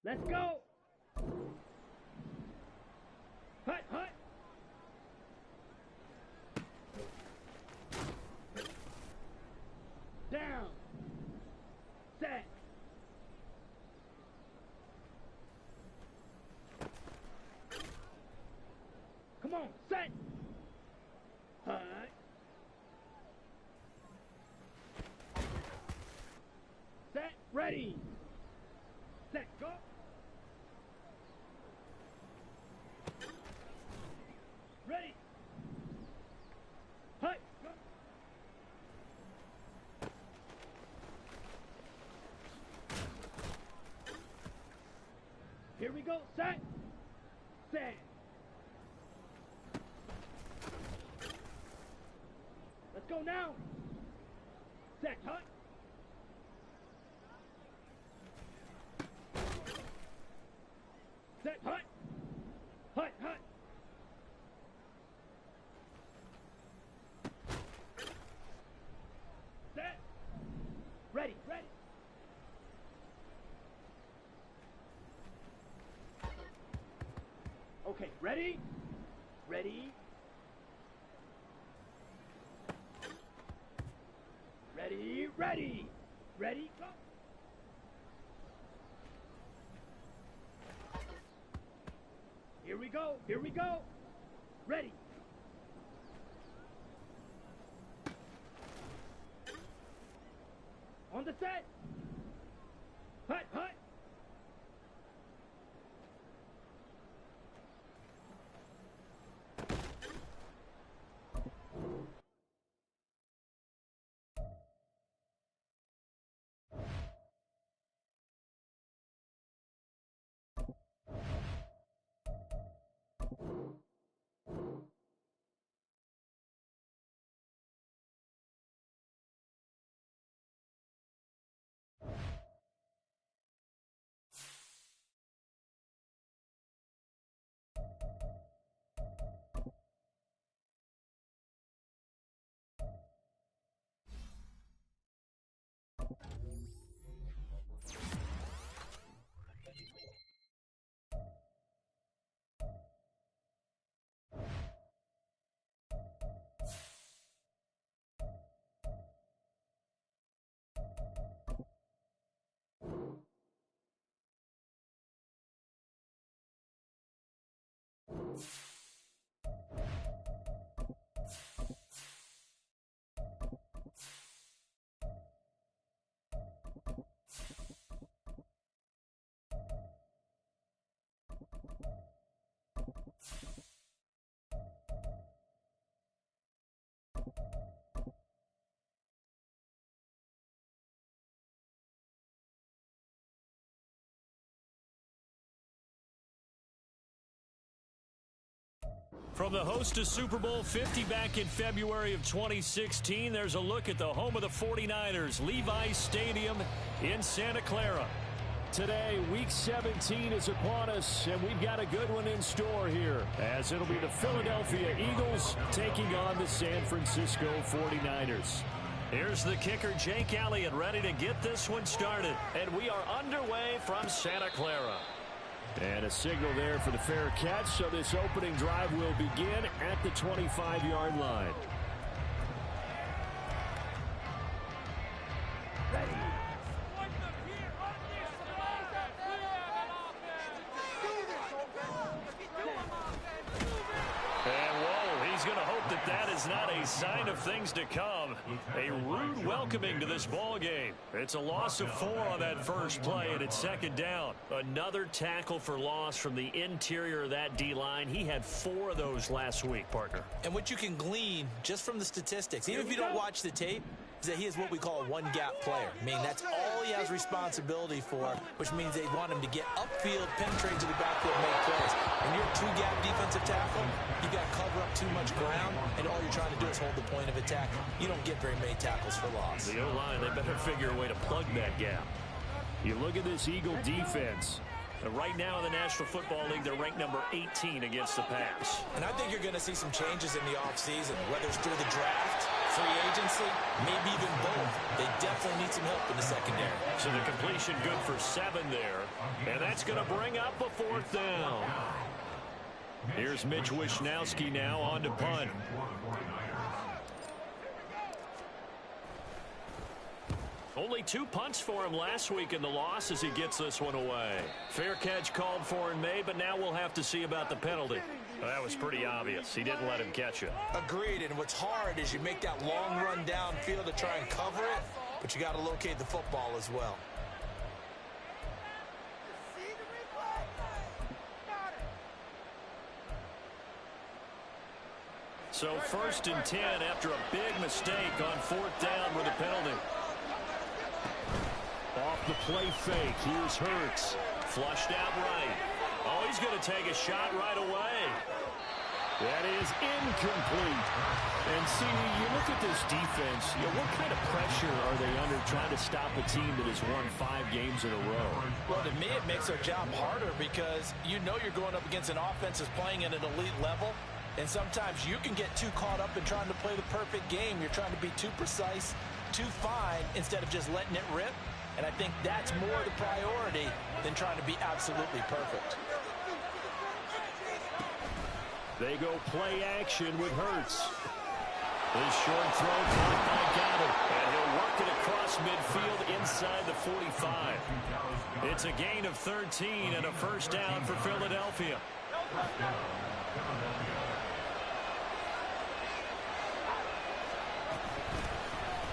Let's go. Hut, hut. Down. Set. Come on, set. Hut. Set, ready. Set, go. Ready. Hut, go. Here we go, set. Set. Let's go now. Set, hut. Set, hut. Hut, hut. Set. Ready, ready. Okay, ready? Ready? Ready, ready. Ready, go. Here we go, here we go. Ready. On the set. Hut, hut. From the host of Super Bowl 50 back in February of 2016, there's a look at the home of the 49ers, Levi's Stadium in Santa Clara. Today, Week 17 is upon us, and we've got a good one in store here, as it'll be the Philadelphia Eagles taking on the San Francisco 49ers. Here's the kicker, Jake Elliott, ready to get this one started. And we are underway from Santa Clara. And a signal there for the fair catch, so this opening drive will begin at the 25-yard line. Ready. And whoa, he's going to hope that that is not a sign of things to come. A rude welcoming to this ball game. It's a loss of 4 on that first play, and it's second down. Another tackle for loss from the interior of that D-line. He had 4 of those last week, partner. And what you can glean just from the statistics, even if you don't watch the tape, is that he is what we call a one-gap player. I mean, that's all he has responsibility for, which means they want him to get upfield, penetrate to the backfield, make plays. When you're a two-gap defensive tackle, you got to cover up too much ground, and all you're trying to do is hold the point of attack. You don't get very many tackles for loss. The O-line, they better figure a way to plug that gap. You look at this Eagle defense. Right now in the National Football League, they're ranked number 18 against the pass. And I think you're going to see some changes in the offseason, whether it's through the draft, free agency, maybe even both. They definitely need some help in the secondary. So the completion good for 7 there. And that's going to bring up a 4th down. Here's Mitch Wishnowsky now on to punt. Only 2 punts for him last week in the loss as he gets this one away. Fair catch called for in May, but now we'll have to see about the penalty. That was pretty obvious. He didn't let him catch it. Agreed, and what's hard is you make that long run downfield to try and cover it, but you got to locate the football as well. So 1st and 10 after a big mistake on 4th down with a penalty. Off the play fake, here's Hurts. Flushed out right. Oh, he's going to take a shot right away. That is incomplete. And see, you look at this defense, what kind of pressure are they under trying to stop a team that has won 5 games in a row? Well, to me, it makes their job harder because you know you're going up against an offense that's playing at an elite level. And sometimes you can get too caught up in trying to play the perfect game. You're trying to be too precise, too fine, instead of just letting it rip. And I think that's more the priority than trying to be absolutely perfect. They go play action with Hurts. His short throw caught by Goddard. And he'll work it across midfield inside the 45. It's a gain of 13 and a 1st down for Philadelphia.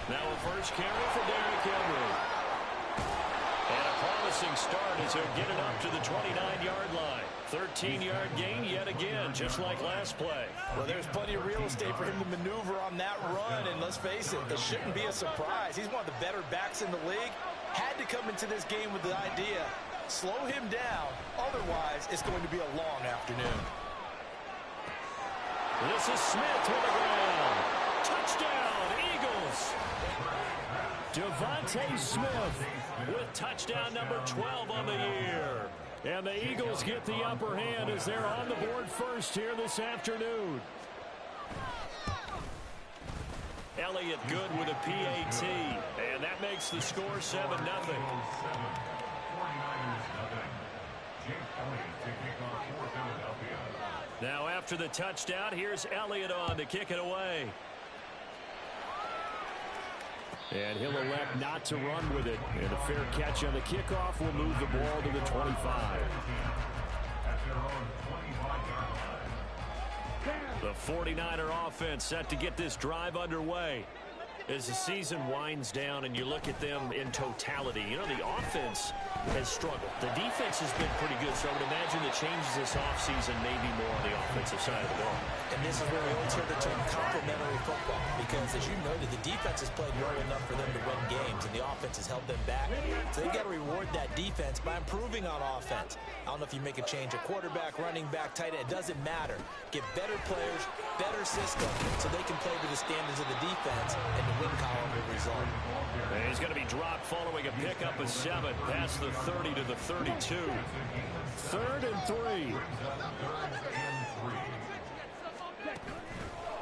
Now a first carry for Derrick Henry. And a promising start as he'll get it up to the 29-yard line. 13-yard gain yet again, just like last play. Well, there's plenty of real estate for him to maneuver on that run, and let's face it, it shouldn't be a surprise. He's one of the better backs in the league. Had to come into this game with the idea, slow him down, otherwise it's going to be a long afternoon. This is Smith to the ground. Touchdown, Eagles. Devontae Smith with touchdown number 12 on the year. And the Eagles get the upper hand as they're on the board first here this afternoon. Elliott good with a PAT. And that makes the score 7-0. Now after the touchdown, here's Elliott on to kick it away. And he'll elect not to run with it. And a fair catch on the kickoff will move the ball to the 25. The 49er offense set to get this drive underway. As the season winds down and you look at them in totality, you know, the offense has struggled. The defense has been pretty good, so I would imagine the changes this offseason may be more on the offensive side of the ball. And this is where we always heard the term complementary football, because as you noted, the defense has played well enough for them to win games, and the offense has held them back. So they've got to reward that defense by improving on offense. I don't know if you make a change, a quarterback, running back, tight end, it doesn't matter. Get better players, better system, so they can play to the standards of the defense, and the win column will result. And he's going to be dropped following a pickup of 7 past the 30 to the 32. 3rd and 3.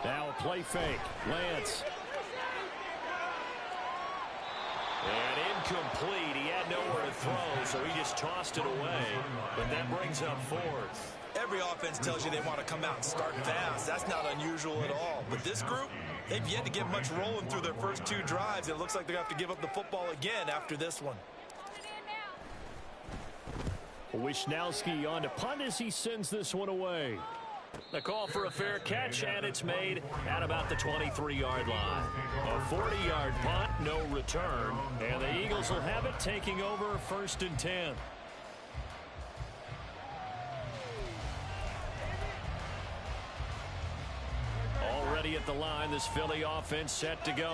Now a play fake. Lance. And incomplete. He had nowhere to throw, so he just tossed it away. But that brings up 4th. Every offense tells you they want to come out and start fast. That's not unusual at all. But this group, they've yet to get much rolling through their first 2 drives. It looks like they're going to have to give up the football again after this one. Wishnowsky on to punt as he sends this one away. The call for a fair catch, and it's made at about the 23-yard line. A 40-yard punt, no return. And the Eagles will have it, taking over 1st and 10. Already at the line, this Philly offense set to go.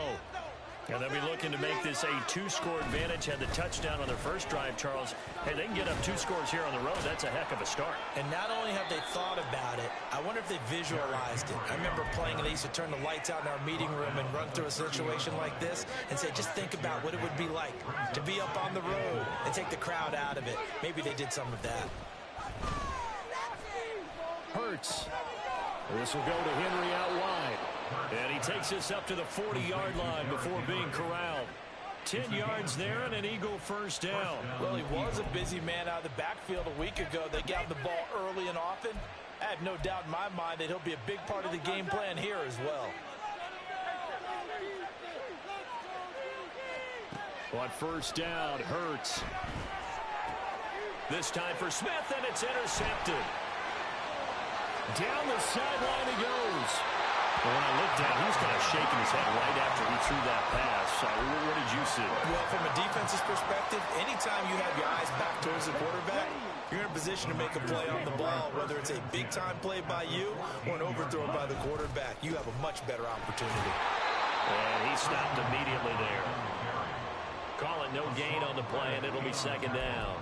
And they'll be looking to make this a 2-score advantage. Had the touchdown on their first drive, Charles. Hey, they can get up 2 scores here on the road. That's a heck of a start. And not only have they thought about it, I wonder if they visualized it. I remember playing, and they used to turn the lights out in our meeting room and run through a situation like this and say, just think about what it would be like to be up on the road and take the crowd out of it. Maybe they did some of that. Hurts. This will go to Henry out wide. And he takes this up to the 40-yard line before being corralled. 10 yards there and an Eagle first down. Well, he was a busy man out of the backfield a week ago. They got the ball early and often. I have no doubt in my mind that he'll be a big part of the game plan here as well. On first down, Hurts. This time for Smith, and it's intercepted. Down the sideline he goes. Well, when I looked at it, he was kind of shaking his head right after he threw that pass. What did you see? Well, from a defense's perspective, anytime you have your eyes back towards the quarterback, you're in a position to make a play on the ball, whether it's a big-time play by you or an overthrow by the quarterback. You have a much better opportunity. And he stopped immediately there. Call it no gain on the play, and it'll be second down.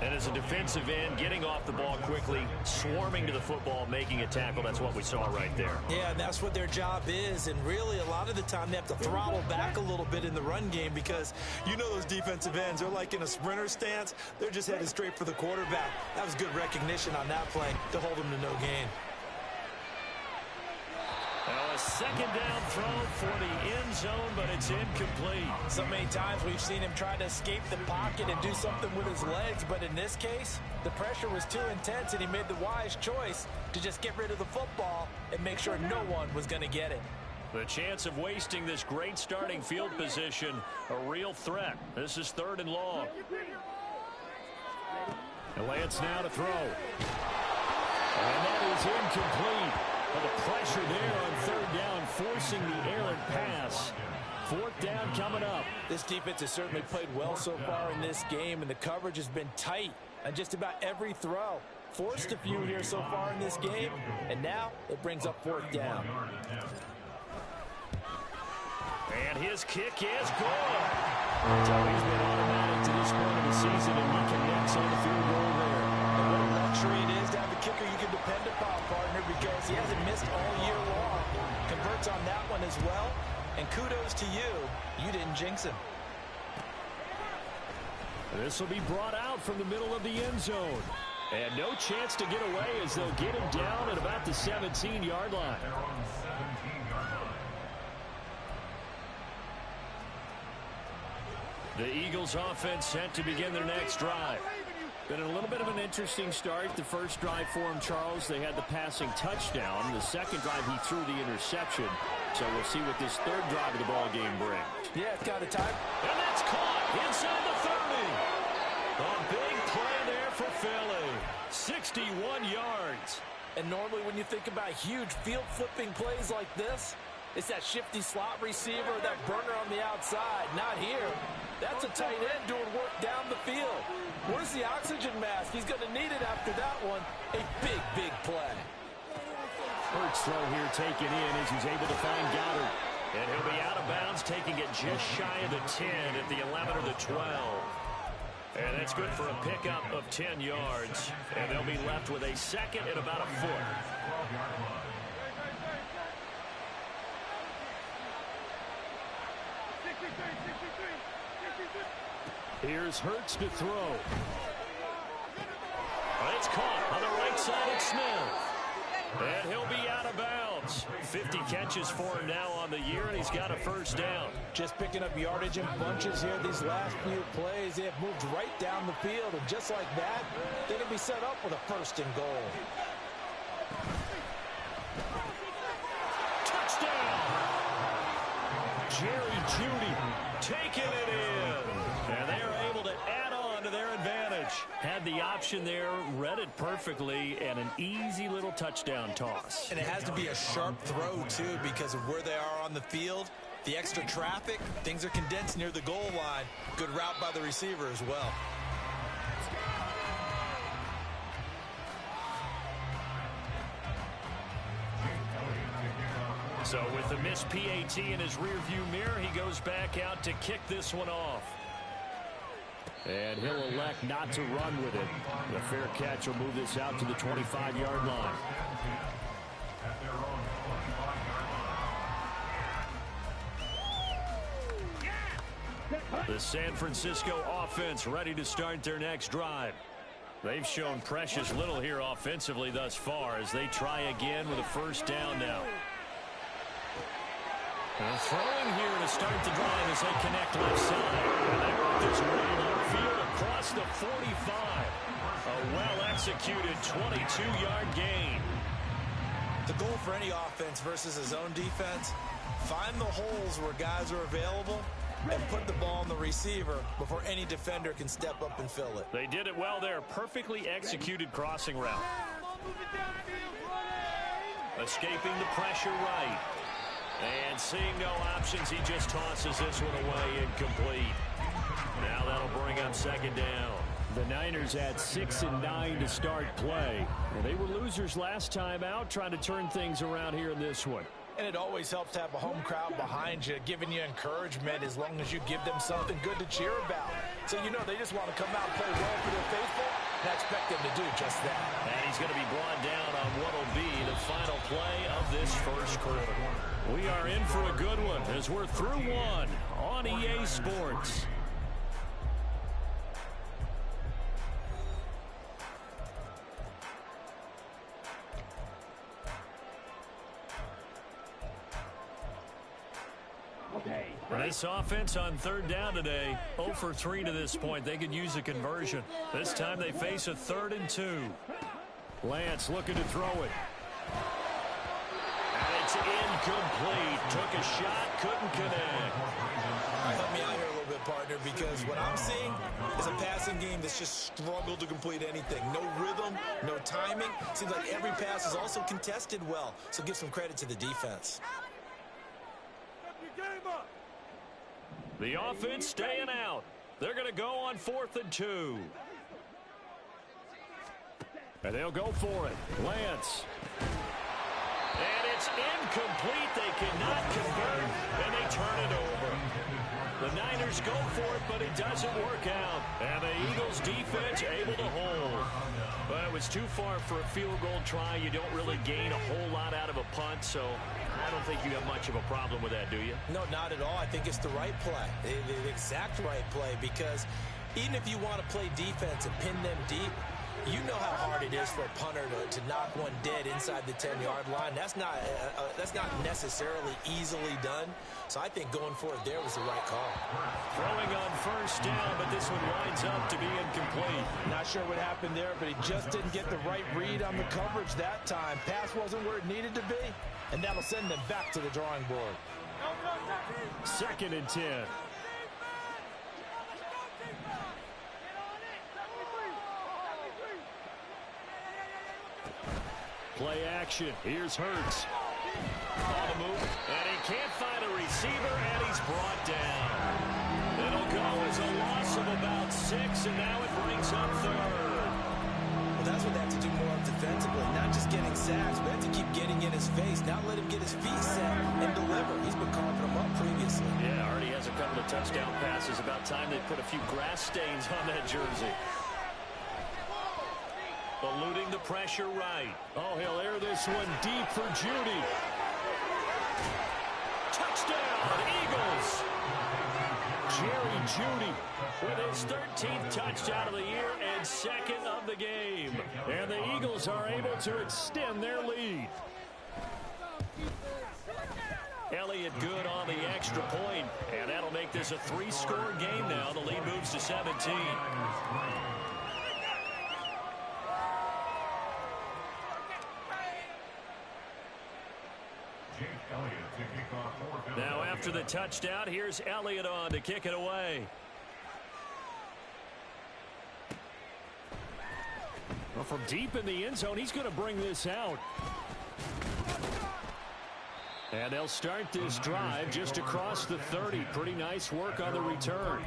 And as a defensive end, getting off the ball quickly, swarming to the football, making a tackle, that's what we saw right there. Yeah, and that's what their job is. And really, a lot of the time, they have to throttle back a little bit in the run game because you know those defensive ends are like in a sprinter stance. They're just headed straight for the quarterback. That was good recognition on that play to hold them to no gain. Now a second down throw for the end zone, but it's incomplete. So many times we've seen him try to escape the pocket and do something with his legs, but in this case, the pressure was too intense and he made the wise choice to just get rid of the football and make sure no one was going to get it. The chance of wasting this great starting field position, a real threat. This is 3rd and long. Lance now to throw. And that is incomplete. Well, the pressure there on 3rd down, forcing the errant pass. 4th down coming up. This defense has certainly played well so far in this game, and the coverage has been tight on just about every throw. Forced a few here so far in this game, and now it brings up 4th down. And his kick is good. Tony's been automatic to this point of the season, and he connects on the field goal there. And what a luxury it is to have a kicker you can depend upon, partner, because he hasn't missed all year long. Converts on that one as well. And kudos to you. You didn't jinx him. This will be brought out from the middle of the end zone. And no chance to get away as they'll get him down at about the 17-yard line. The Eagles offense set to begin their next drive. Been a little bit of an interesting start. The first drive for him, Charles, they had the passing touchdown. The second drive, he threw the interception. So we'll see what this 3rd drive of the ball game brings. Yeah, it's got a time. And that's caught inside the 30. A big play there for Philly. 61 yards. And normally when you think about huge field-flipping plays like this, it's that shifty slot receiver, that burner on the outside. Not here. That's a tight end doing work down the field. Where's the oxygen mask? He's going to need it after that one. A big, big play. Hurts throw here taken in as he's able to find Goddard. And he'll be out of bounds, taking it just shy of the 10 at the 11 or the 12. And that's good for a pickup of 10 yards. And they'll be left with a second and about a foot. Here's Hurts to throw. It's caught on the right side of Smith. And he'll be out of bounds. 50 catches for him now on the year, and he's got a first down. Just picking up yardage in bunches here these last few plays. They have moved right down the field, and just like that, they can be set up with a 1st and goal. Touchdown! Jerry Jeudy taking it in. And they're able to add on to their advantage. Had the option there, read it perfectly, and an easy little touchdown toss. And it has to be a sharp throw, too, because of where they are on the field. The extra traffic, things are condensed near the goal line. Good route by the receiver as well. So with the missed PAT in his rearview mirror, he goes back out to kick this one off. And he'll elect not to run with it. The fair catch will move this out to the 25-yard line. The San Francisco offense ready to start their next drive. They've shown precious little here offensively thus far as they try again with a first down now. Throwing here to start the drive as they connect left side. And they work this way upfield across the 45. A well-executed 22-yard gain. The goal for any offense versus a zone defense, find the holes where guys are available and put the ball on the receiver before any defender can step up and fill it. They did it well there. Perfectly executed crossing route. Escaping the pressure right. And seeing no options, he just tosses this one away incomplete. Now that'll bring up second down. The Niners had 6 and 9 to start play. Well, they were losers last time out, trying to turn things around here in this one. And it always helps to have a home crowd behind you, giving you encouragement as long as you give them something good to cheer about. So, you know, they just want to come out and play well for their faithful, and I expect them to do just that. And he's going to be brought down on what will be the final play of this first quarter. We are in for a good one as we're through one on EA Sports. This offense on third down today, 0 for 3 to this point. They could use a conversion. This time they face a 3rd and 2. Lance looking to throw it. And it's incomplete. Took a shot, couldn't connect. Help me out here a little bit, partner, because what I'm seeing is a passing game that's just struggled to complete anything. No rhythm, no timing. Seems like every pass is also contested well. So give some credit to the defense. The offense staying out. They're going to go on 4th and 2. And they'll go for it. Lance. And it's incomplete. They cannot convert, and they turn it over. The Niners go for it, but it doesn't work out. And the Eagles defense able to hold. But it was too far for a field goal try. You don't really gain a whole lot out of a punt, so I don't think you have much of a problem with that, do you? No, not at all. I think it's the right play, the exact right play, because even if you want to play defense and pin them deep, you know how hard it is for a punter to knock one dead inside the 10-yard line. That's not necessarily easily done. So I think going for it there was the right call. Throwing on first down, but this one winds up to be incomplete. Not sure what happened there, but he just didn't get the right read on the coverage that time. Pass wasn't where it needed to be, and that'll send them back to the drawing board. 2nd and 10. Play action. Here's Hurts. On the move, and he can't find a receiver, and he's brought down. It'll go as a loss of about 6, and now it brings up 3rd. Well, that's what they have to do more of defensively, not just getting sacks, but have to keep getting in his face, not let him get his feet set and deliver. He's been carving them up previously. Yeah, already has a couple of touchdown passes. About time they put a few grass stains on that jersey. Eluding the pressure right. Oh, he'll air this one deep for Judy. Touchdown, Eagles. Jerry Judy with his 13th touchdown of the year and 2nd of the game. And the Eagles are able to extend their lead. Elliott good on the extra point, and that'll make this a 3-score game now. The lead moves to 17. Now after the touchdown, here's Elliott on to kick it away. Well, from deep in the end zone, he's going to bring this out. And they'll start this drive just across the 30. Pretty nice work on the return.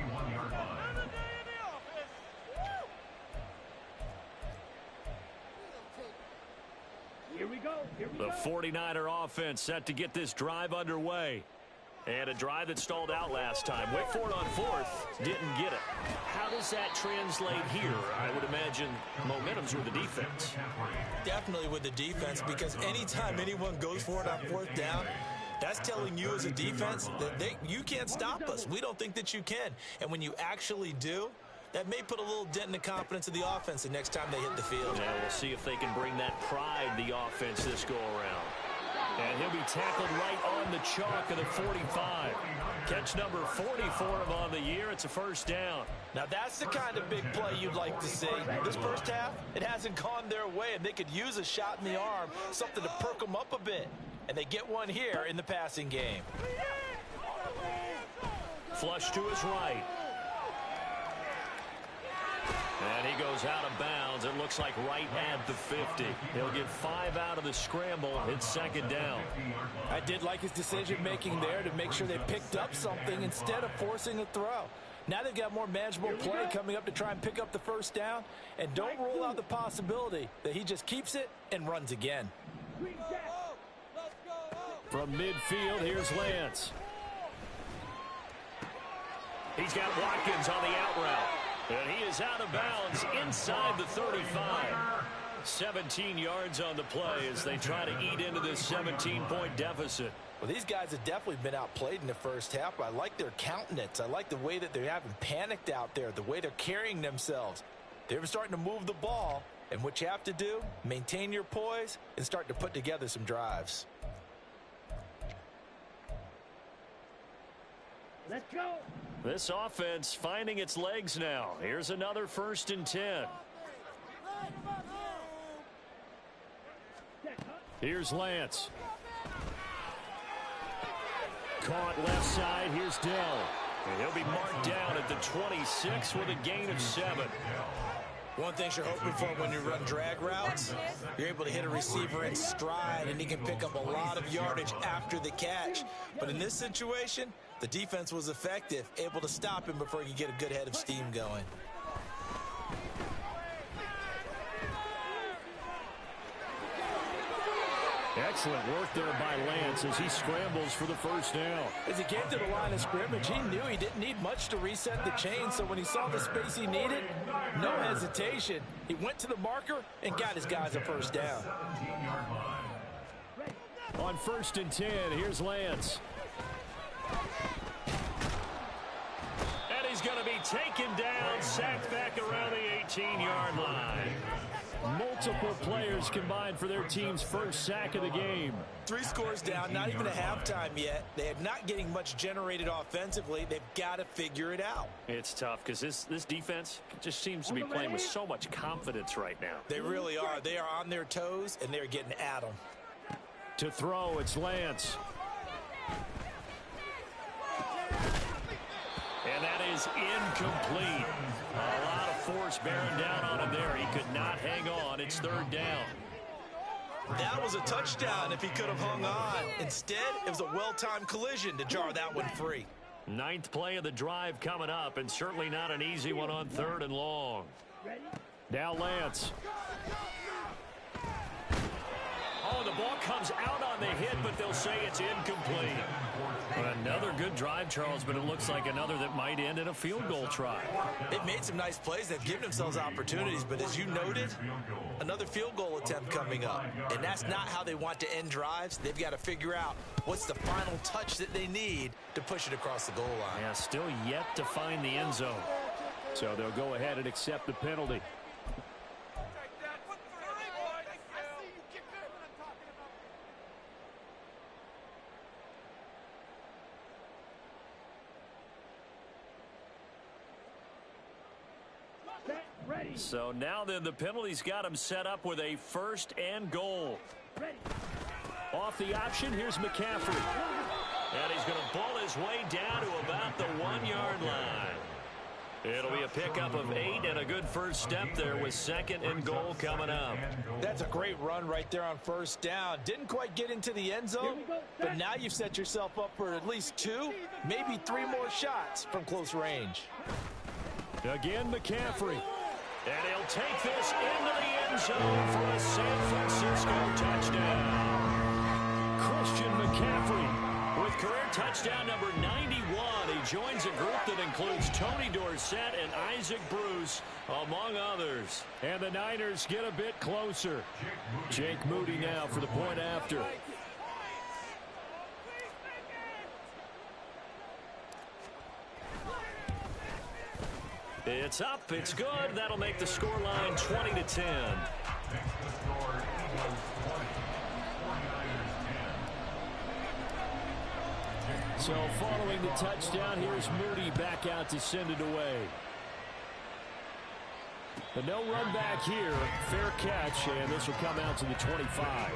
Here we go. The 49er offense set to get this drive underway. And a drive that stalled out last time. Wait for it on 4th. Didn't get it. How does that translate here? I would imagine momentum's with the defense. Definitely with the defense, because anytime anyone goes for it on 4th down, that's telling you as a defense that you can't stop us. We don't think that you can. And when you actually do, that may put a little dent in the confidence of the offense the next time they hit the field. Yeah, we'll see if they can bring that pride, the offense, this go around. And he'll be tackled right on the chalk of the 45. Catch number 40 for him on the year. It's a first down. Now that's the kind of big play you'd like to see. This first half, it hasn't gone their way, and they could use a shot in the arm, something to perk them up a bit. And they get one here in the passing game. Flush to his right. And he goes out of bounds. It looks like right at the 50. He'll get 5 out of the scramble. It's second down. I did like his decision-making there to make sure they picked up something instead of forcing a throw. Now they've got more manageable play coming up to try and pick up the first down. And don't rule out the possibility that he just keeps it and runs again. From midfield, here's Lance. He's got Watkins on the out route. And he is out of bounds inside the 35. 17 yards on the play as they try to eat into this 17-point deficit. Well, these guys have definitely been outplayed in the first half. I like their countenance. I like the way that they haven't panicked out there, the way they're carrying themselves. They're starting to move the ball, and what you have to do, maintain your poise and start to put together some drives. Let's go. This offense finding its legs now. Here's another 1st and 10. Here's Lance. Caught left side. Here's Dell. And he'll be marked down at the 26 with a gain of 7. One thing you're hoping for when you run drag routes, you're able to hit a receiver in stride, and he can pick up a lot of yardage after the catch. But in this situation, the defense was effective, able to stop him before he could get a good head of steam going. Excellent work there by Lance as he scrambles for the first down. As he came to the line of scrimmage, he knew he didn't need much to reset the chain, so when he saw the space he needed, no hesitation. He went to the marker and got his guys a first down. On 1st and 10, here's Lance. And he's going to be taken down, sacked back around the 18-yard line. Multiple players combined for their team's first sack of the game. 3 scores down, not even a halftime yet. They are not getting much generated offensively. They've got to figure it out. It's tough because this defense just seems to be playing with so much confidence right now. They really are. They are on their toes, and they're getting at them. To throw, it's Lance. And that is incomplete. A lot of force bearing down on him there. He could not hang on. It's 3rd down. That was a touchdown if he could have hung on. Instead, it was a well-timed collision to jar that one free. 9th play of the drive coming up, and certainly not an easy one on 3rd and long. Now Lance. Oh, the ball comes out on the hit, but they'll say it's incomplete. Another good drive, Charles, but it looks like another that might end in a field goal try. They've made some nice plays. They've given themselves opportunities, but as you noted, another field goal attempt coming up. And that's not how they want to end drives. They've got to figure out what's the final touch that they need to push it across the goal line. Yeah, still yet to find the end zone. So they'll go ahead and accept the penalty. So now then the penalty's got him set up with a 1st and goal. Off the option, here's McCaffrey. And he's going to ball his way down to about the 1-yard line. It'll be a pickup of 8 and a good first step there with 2nd and goal coming up. That's a great run right there on 1st down. Didn't quite get into the end zone, but now you've set yourself up for at least 2, maybe 3 more shots from close range. Again, McCaffrey. And he'll take this into the end zone for a San Francisco touchdown. Christian McCaffrey with career touchdown number 91. He joins a group that includes Tony Dorsett and Isaac Bruce, among others. And the Niners get a bit closer. Jake Moody now for the point after. It's up, it's good. That'll make the scoreline 20-10. So following the touchdown, here's Moody back out to send it away. But no run back here. Fair catch, and this will come out to the 25.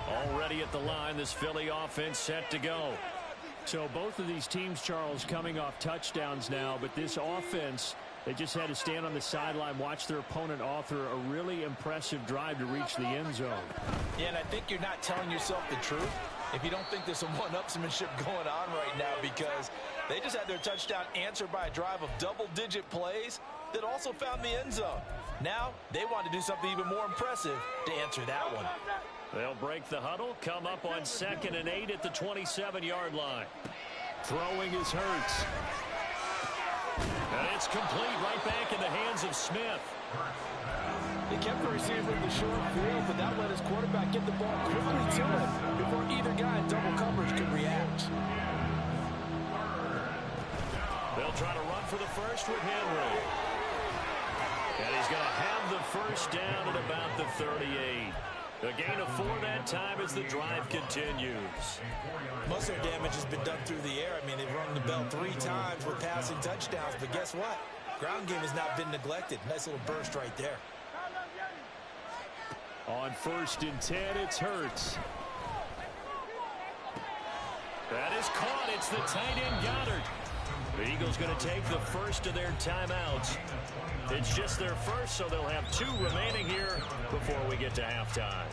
Already at the line, this Philly offense set to go. So both of these teams, Charles, coming off touchdowns now, but this offense, they just had to stand on the sideline, watch their opponent author a really impressive drive to reach the end zone. Yeah, and I think you're not telling yourself the truth if you don't think there's some one-upsmanship going on right now, because they just had their touchdown answered by a drive of double-digit plays that also found the end zone. Now they want to do something even more impressive to answer that one. They'll break the huddle, come up on 2nd and 8 at the 27-yard line. Throwing is Hurts. And it's complete right back in the hands of Smith. They kept the receiver in the short field, but that let his quarterback get the ball quickly to him before either guy in double coverage could react. They'll try to run for the first with Henry. And he's going to have the first down at about the 38. A gain of 4 that time as the drive continues. Most of their damage has been done through the air. I mean, they've rung the bell 3 times with passing touchdowns, but guess what? Ground game has not been neglected. Nice little burst right there. On 1st and 10, it's Hurts. That is caught. It's the tight end Goddard. The Eagles going to take the first of their timeouts. It's just their first, so they'll have 2 remaining here before we get to halftime.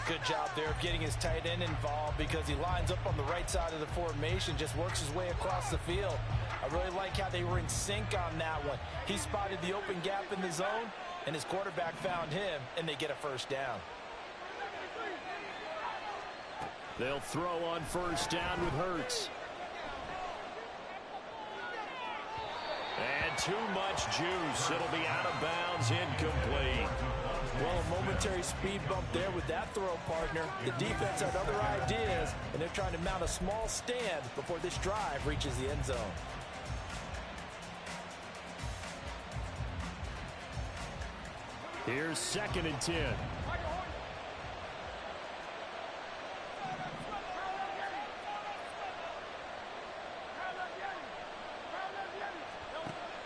Good job there of getting his tight end involved, because he lines up on the right side of the formation, just works his way across the field. I really like how they were in sync on that one. He spotted the open gap in the zone, and his quarterback found him, and they get a first down. They'll throw on 1st down with Hurts. And too much juice. It'll be out of bounds, incomplete. Well, a momentary speed bump there with that throw, partner. The defense had other ideas, and they're trying to mount a small stand before this drive reaches the end zone. Here's 2nd and 10.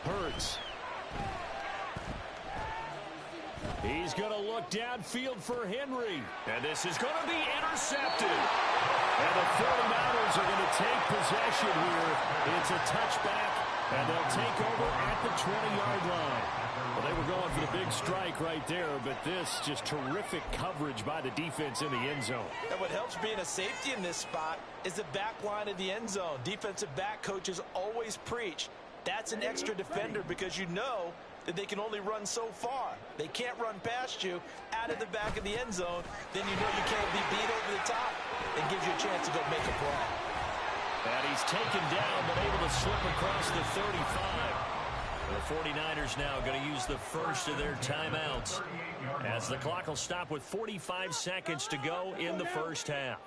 Hurts. He's going to look downfield for Henry. And this is going to be intercepted. And the 49ers are going to take possession here. It's a touchback, and they'll take over at the 20-yard line. Well, they were going for the big strike right there, but this just terrific coverage by the defense in the end zone. And what helps being a safety in this spot is the back line of the end zone. Defensive back coaches always preach that's an extra defender, because you know that they can only run so far. They can't run past you out of the back of the end zone. Then you know you can't be beat over the top. It gives you a chance to go make a play. And he's taken down, but able to slip across the 35. The 49ers now going to use the first of their timeouts, as the clock will stop with 45 seconds to go in the first half.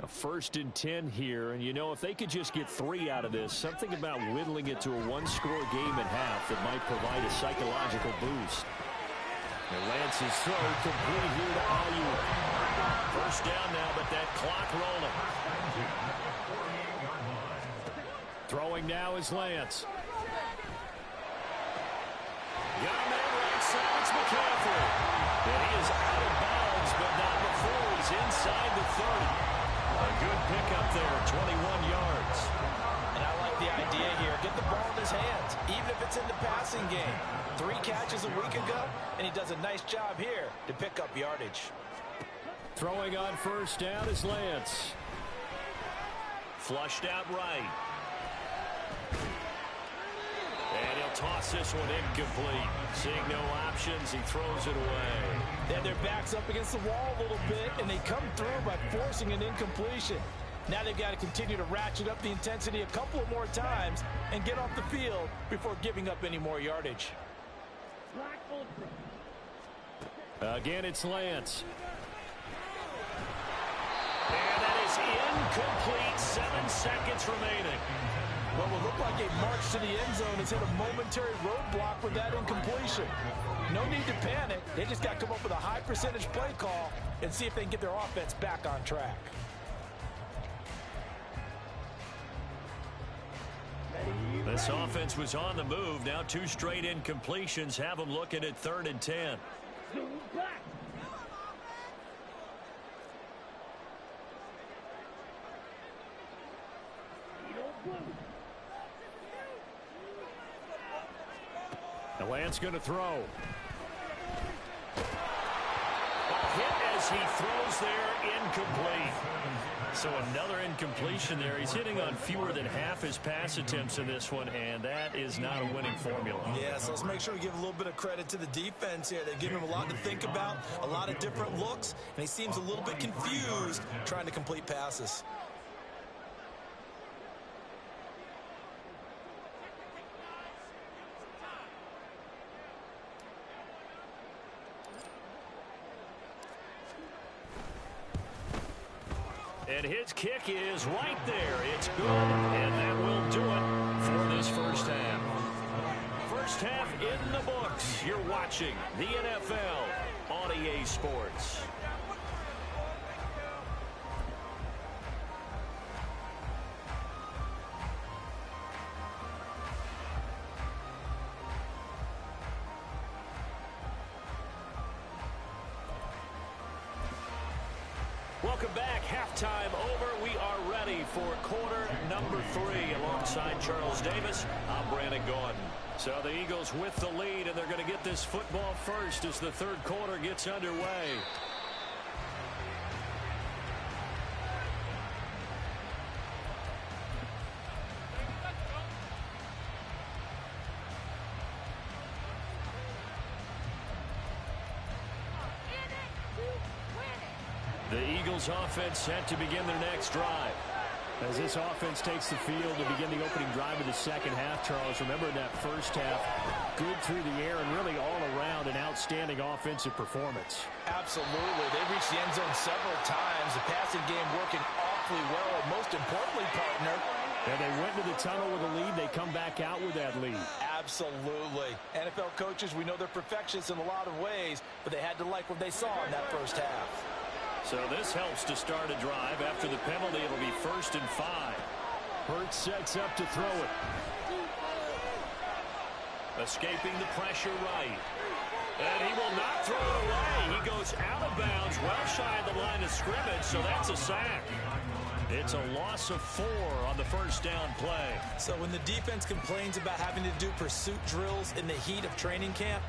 A 1st and 10 here, and you know, if they could just get 3 out of this, something about whittling it to a 1-score game at half that might provide a psychological boost. And Lance's throw complete here to Ayuk. First down now, but that clock rolling. Throwing now is Lance. Got him in right side, it's McCaffrey. And he is out of bounds, but not before he's inside the 30. A good pickup there, 21 yards. And I like the idea here. Get the ball in his hands, even if it's in the passing game. 3 catches a week ago, and he does a nice job here to pick up yardage. Throwing on 1st down is Lance. Flushed out right. And he'll toss this one incomplete. Seeing no options, he throws it away. Then their backs up against the wall a little bit, and they come through by forcing an incompletion. Now they've got to continue to ratchet up the intensity a couple of more times and get off the field before giving up any more yardage. Again, it's Lance. And that is is incomplete. 7 seconds remaining. What will look like a march to the end zone has hit a momentary roadblock with that incompletion. No need to panic. They just got to come up with a high percentage play call and see if they can get their offense back on track. This offense was on the move. Now 2 straight incompletions have them looking at 3rd and 10. Zoom back. The Lance going to throw. A hit as he throws there, incomplete. So another incompletion there. He's hitting on fewer than half his pass attempts in this one, and that is not a winning formula. Yeah, so let's make sure we give a little bit of credit to the defense here. They've given him a lot to think about, a lot of different looks, and he seems a little bit confused trying to complete passes. And his kick is right there. It's good, and that will do it for this first half. First half in the books. You're watching the NFL on EA Sports. Welcome back. Halftime over. We are ready for quarter number 3. Alongside Charles Davis, I'm Brandon Gordon. So the Eagles with the lead, and they're going to get this football first as the third quarter gets underway. The Eagles offense set to begin their next drive. As this offense takes the field to begin the opening drive of the second half, Charles, remember in that first half, good through the air and really all around an outstanding offensive performance. Absolutely. They reached the end zone several times. The passing game working awfully well. And most importantly, partner, and they went to the tunnel with a lead. They come back out with that lead. Absolutely. NFL coaches, we know they're perfectionists in a lot of ways, but they had to like what they saw in that first half. So this helps to start a drive. After the penalty, it'll be 1st and 5. Hurts sets up to throw it. Escaping the pressure right. And he will not throw it away. He goes out of bounds, well shy of the line of scrimmage, so that's a sack. It's a loss of 4 on the first down play. So when the defense complains about having to do pursuit drills in the heat of training camp,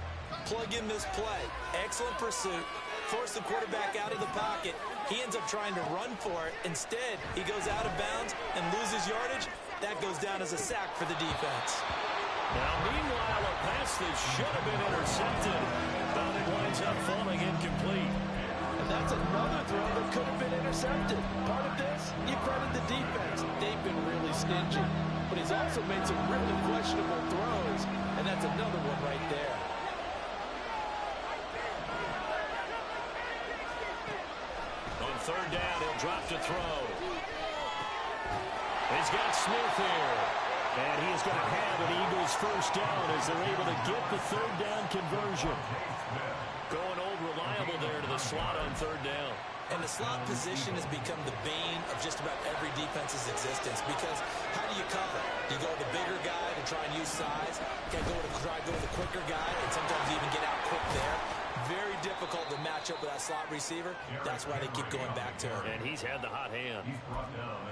plug in this play. Excellent pursuit. Force the quarterback out of the pocket. He ends up trying to run for it. Instead, he goes out of bounds and loses yardage. That goes down as a sack for the defense. Now, meanwhile, a pass that should have been intercepted, but it winds up falling incomplete. And that's another throw that could have been intercepted. Part of this, you credit the defense. They've been really stingy. But he's also made some really questionable throws, and that's another one right there. On third down, he'll drop to throw. He's got Smith here. And he is going to have an Eagles first down as they're able to get the third down conversion. Going old reliable there to the slot on third down. And the slot position has become the bane of just about every defense's existence because how do you cover? Do you go with the bigger guy to try and use size? You go with the quicker guy and sometimes you even get out quick there. Very difficult to match up with that slot receiver. That's why they keep going back to him. And he's had the hot hand.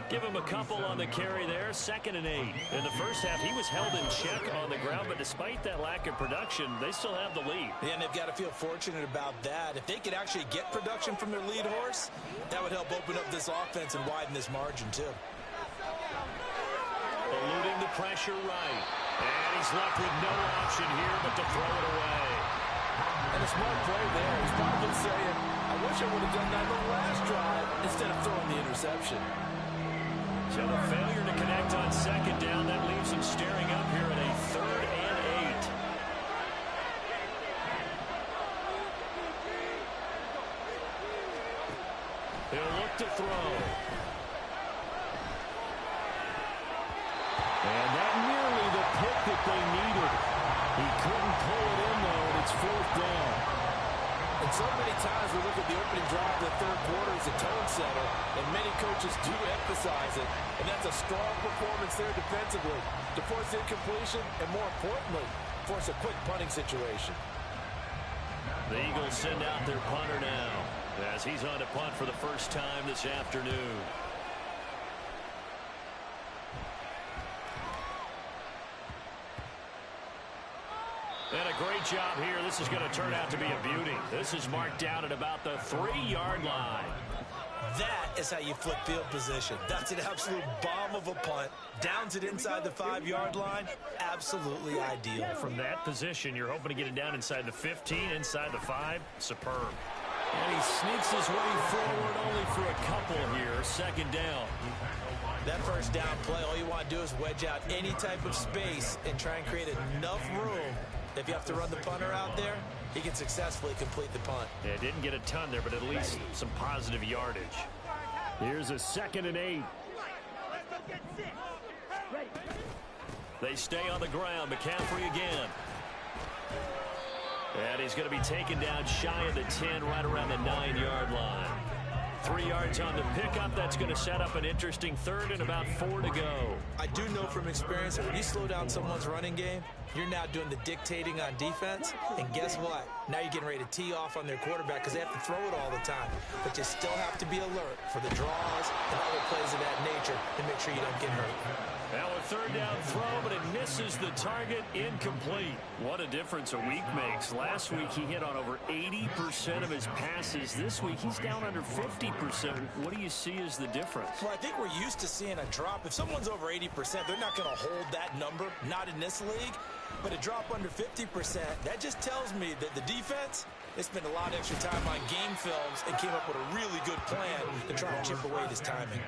Give him a couple on the carry there. 2nd and 8. In the first half, he was held in check on the ground, but despite that lack of production, they still have the lead. Yeah, and they've got to feel fortunate about that. If they could actually get production from their lead horse, that would help open up this offense and widen this margin, too. Eluding the pressure right. And he's left with no option here but to throw it away. And a smart play there. He's probably saying, I wish I would have done that on the last drive instead of throwing the interception. So the failure to connect on 2nd down, that leaves him staring up here at a 3rd and 8. He'll look to throw. And that nearly the pick that they needed. He couldn't pull it in, though, and it's 4th down. And so many times we look at the opening drive of the third quarter as a tone setter, and many coaches do emphasize it. And that's a strong performance there defensively to force incompletion and, more importantly, force a quick punting situation. The Eagles send out their punter now as he's on to punt for the first time this afternoon. And a great job here. This is going to turn out to be a beauty. This is marked down at about the 3-yard line. That is how you flip field position. That's an absolute bomb of a punt. Downs it inside the 5-yard line. Absolutely ideal. From that position, you're hoping to get it down inside the 15, inside the 5. Superb. And he sneaks his way forward only for a couple here. 2nd down. That first down play, all you want to do is wedge out any type of space and try and create enough room. If you have to run the punter out there, he can successfully complete the punt. Yeah, didn't get a ton there, but at least some positive yardage. Here's a 2nd and 8. They stay on the ground. McCaffrey again. And he's going to be taken down shy of the 10, right around the 9-yard line. 3 yards on the pickup. That's going to set up an interesting 3rd and about 4 to go. I do know from experience that when you slow down someone's running game, you're now doing the dictating on defense. And guess what? Now you're getting ready to tee off on their quarterback because they have to throw it all the time. But you still have to be alert for the draws and other plays of that nature to make sure you don't get hurt. Now a 3rd down throw, but it misses the target. Incomplete. What a difference a week makes. Last week he hit on over 80% of his passes. This week he's down under 50%. What do you see as the difference? Well, I think we're used to seeing a drop. If someone's over 80%, they're not going to hold that number, not in this league. But a drop under 50%, that just tells me that the defense, they spent a lot of extra time on game films and came up with a really good plan to try and chip away at his timing.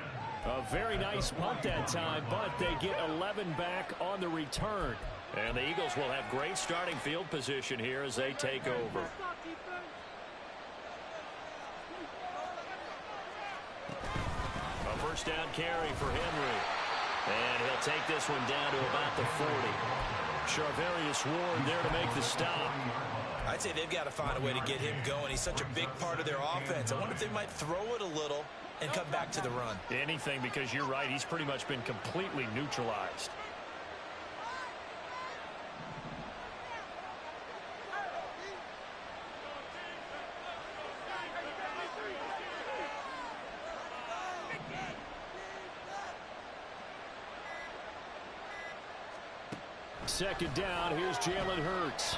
A very nice punt that time, but they get 11 back on the return. And the Eagles will have great starting field position here as they take over. A 1st down carry for Henry. And he'll take this one down to about the 40. Charvarius Ward there to make the stop. I'd say they've got to find a way to get him going. He's such a big part of their offense. I wonder if they might throw it a little and come back to the run. Anything, because you're right. He's pretty much been completely neutralized. Second down, here's Jalen Hurts.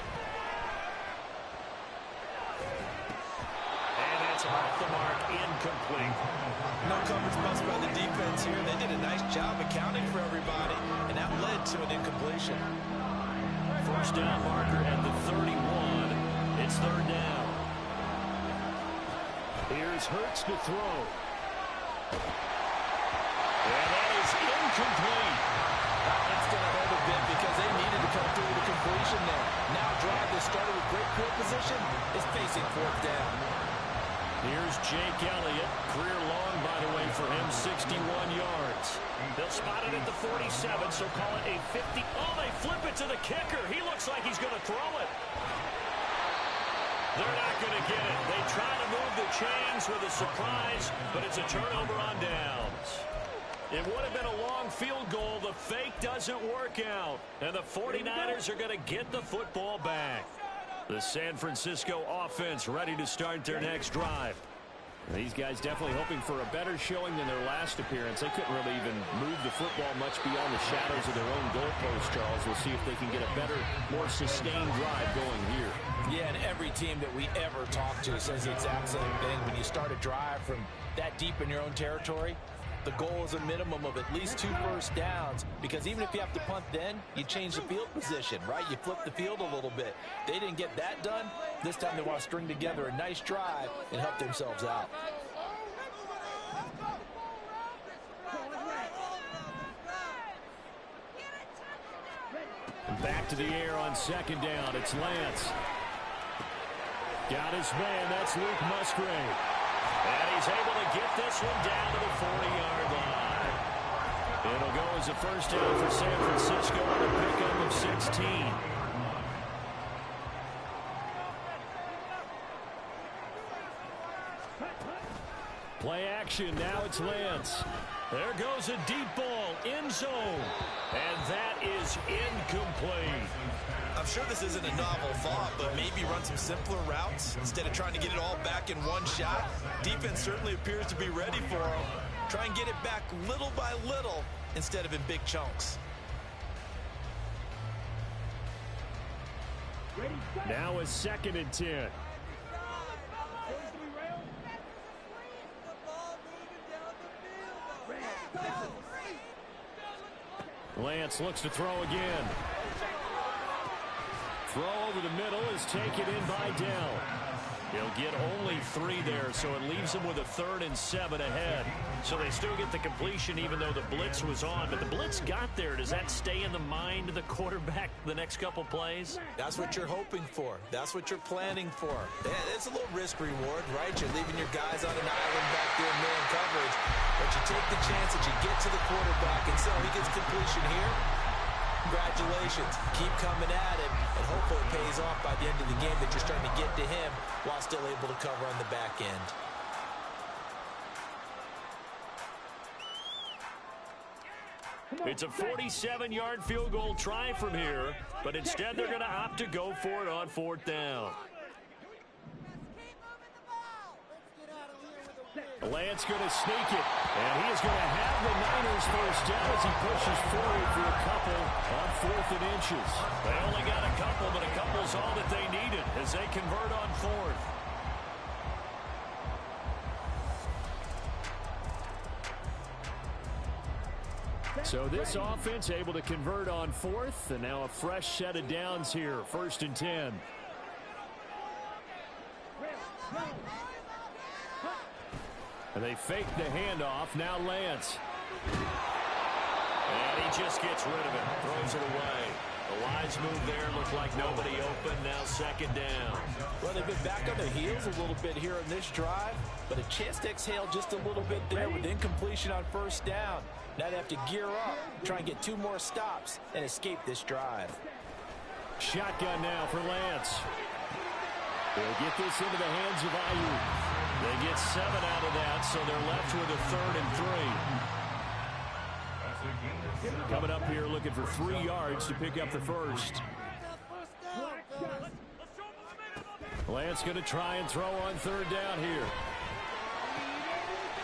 And that's off the mark, incomplete. No coverage bust by the defense here. They did a nice job accounting for everybody, and that led to an incompletion. 1st down marker at the 31. It's 3rd down. Here's Hurts to throw. And that is incomplete. That's going to hurt a bit because they needed to come through with a completion there. Now a drive that started with great field position is facing 4th down. Here's Jake Elliott. Career long, by the way, for him, 61 yards. They'll spot it at the 47, so call it a 50. Oh, they flip it to the kicker. He looks like he's going to throw it. They're not going to get it. They try to move the chains with a surprise, but it's a turnover on downs. It would have been a long field goal. The fake doesn't work out. And the 49ers are going to get the football back. The San Francisco offense ready to start their next drive. These guys definitely hoping for a better showing than their last appearance. They couldn't really even move the football much beyond the shadows of their own goalpost, Charles. We'll see if they can get a better, more sustained drive going here. Yeah, and every team that we ever talk to says the exact same thing. When you start a drive from that deep in your own territory, the goal is a minimum of at least 2 first downs, because even if you have to punt then, you change the field position, right? You flip the field a little bit. They didn't get that done. This time they want to string together a nice drive and help themselves out. Back to the air on 2nd down. It's Lance. Got his man. That's Luke Musgrave. And he's able to get this one down to the 40-yard line. It'll go as a first down for San Francisco on a pickup of 16. Play action. Now it's Lance. There goes a deep ball. End zone. And that is incomplete. I'm sure this isn't a novel thought, but maybe run some simpler routes instead of trying to get it all back in one shot. Defense certainly appears to be ready for him. Try and get it back little by little instead of in big chunks. Now a 2nd and 10. Lance looks to throw again. Throw over the middle is taken in by Dell. He'll get only 3 there, so it leaves him with a 3rd and 7 ahead. So they still get the completion even though the blitz was on. But the blitz got there. Does that stay in the mind of the quarterback the next couple plays? That's what you're hoping for. That's what you're planning for. It's a little risk reward, right? You're leaving your guys on an island back there in man coverage. But you take the chance that you get to the quarterback and so he gets completion here. Congratulations. Keep coming at it, and hopefully it pays off by the end of the game that you're starting to get to him while still able to cover on the back end. It's a 47-yard field goal try from here, but instead they're going to opt to go for it on 4th down. Lance going to sneak it, and he is going to have the Niners first down as he pushes forward for a couple on 4th and inches. They only got a couple, but a couple's all that they needed as they convert on 4th. So this offense able to convert on 4th, and now a fresh set of downs here, 1st and 10. And they fake the handoff. Now Lance. And he just gets rid of it. Throws it away. The wise move there. Looked like nobody open. Now 2nd down. Well, they've been back on their heels a little bit here in this drive, but a chance to exhale just a little bit there with incompletion on 1st down. Now they have to gear up, try and get 2 more stops, and escape this drive. Shotgun now for Lance. They'll get this into the hands of Ayuk. They get 7 out of that, so they're left with a 3rd and 3. Coming up here looking for 3 yards to pick up the first. Lance going to try and throw on 3rd down here.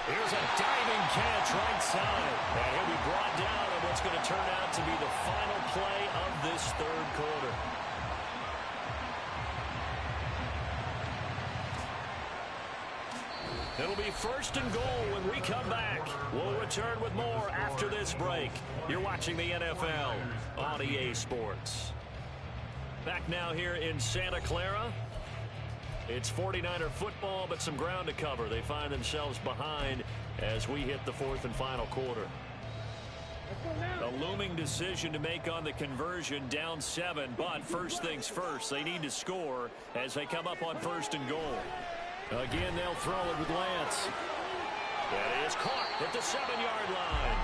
Here's a diving catch right side. And he'll be brought down on what's going to turn out to be the final play of this 3rd quarter. It'll be 1st and goal when we come back. We'll return with more after this break. You're watching the NFL on EA Sports. Back now here in Santa Clara. It's 49er football, but some ground to cover. They find themselves behind as we hit the 4th and final quarter. A looming decision to make on the conversion, down 7, but first things first, they need to score as they come up on 1st and goal. Again, they'll throw it with Lance. That is caught at the 7-yard line.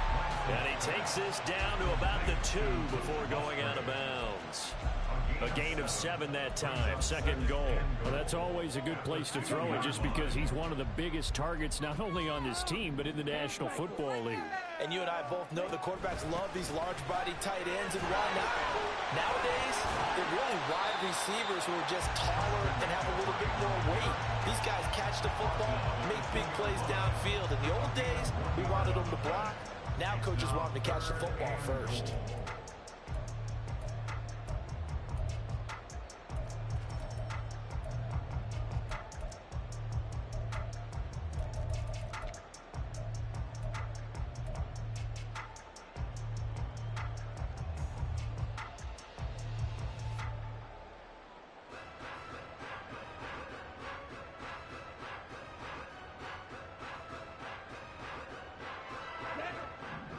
And he takes this down to about the 2 before going out of bounds. A gain of 7 that time, 2nd goal. Well, that's always a good place to throw it just because he's one of the biggest targets not only on this team but in the National Football League. And you and I both know the quarterbacks love these large-bodied tight ends, and why not? Nowadays, they're really wide receivers who are just taller and have a little bit more weight. These guys catch the football, make big plays downfield. In the old days, we wanted them to block. Now coaches want them to catch the football first.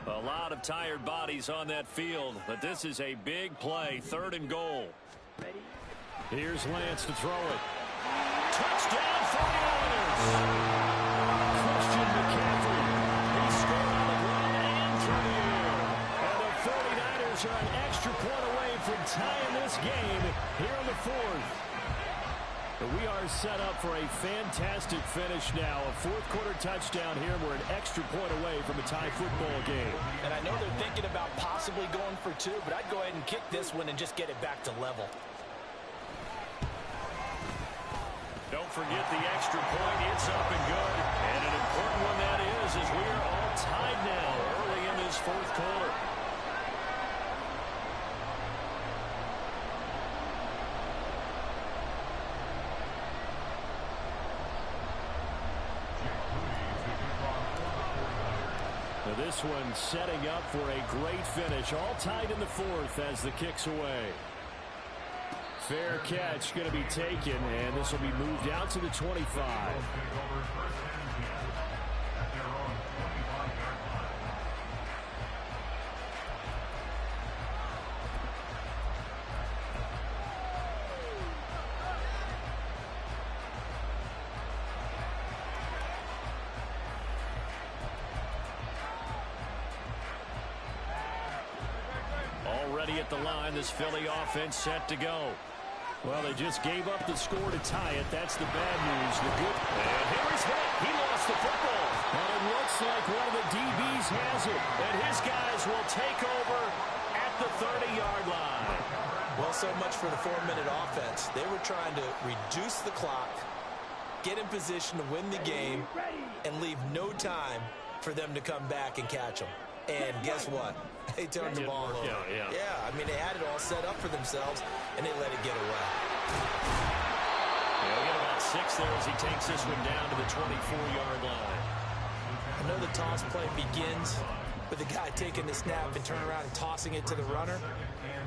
A lot of tired bodies on that field, but this is a big play, 3rd and goal. Here's Lance to throw it. Touchdown 49ers! Christian McCaffrey. He scored on the ground and through the air. Eagles are an extra point away from tying this game here in the fourth. But we are set up for a fantastic finish now. A fourth-quarter touchdown here. We're an extra point away from a tie football game. And I know they're thinking about possibly going for two, but I'd go ahead and kick this one and just get it back to level. Don't forget the extra point. It's up and good. And an important one that is, as we are all tied now early in this fourth quarter. Now this one setting up for a great finish. All tied in the fourth as the kick's away. Fair catch going to be taken, and this will be moved out to the 25. Already at the line, this Philly offense set to go. Well, they just gave up the score to tie it. That's the bad news. The good. And Henry's hit. He lost the football. And it looks like one of the DBs has it. And his guys will take over at the 30-yard line. Well, so much for the 4-minute offense. They were trying to reduce the clock, get in position to win the game, and leave no time for them to come back and catch them. And guess what? They turned the ball over. Yeah, I mean, they had it all set up for themselves, and they let it get away. They'll get about 6 there as he takes this one down to the 24-yard line. I know the toss play begins with the guy taking the snap and turning around and tossing it to the runner.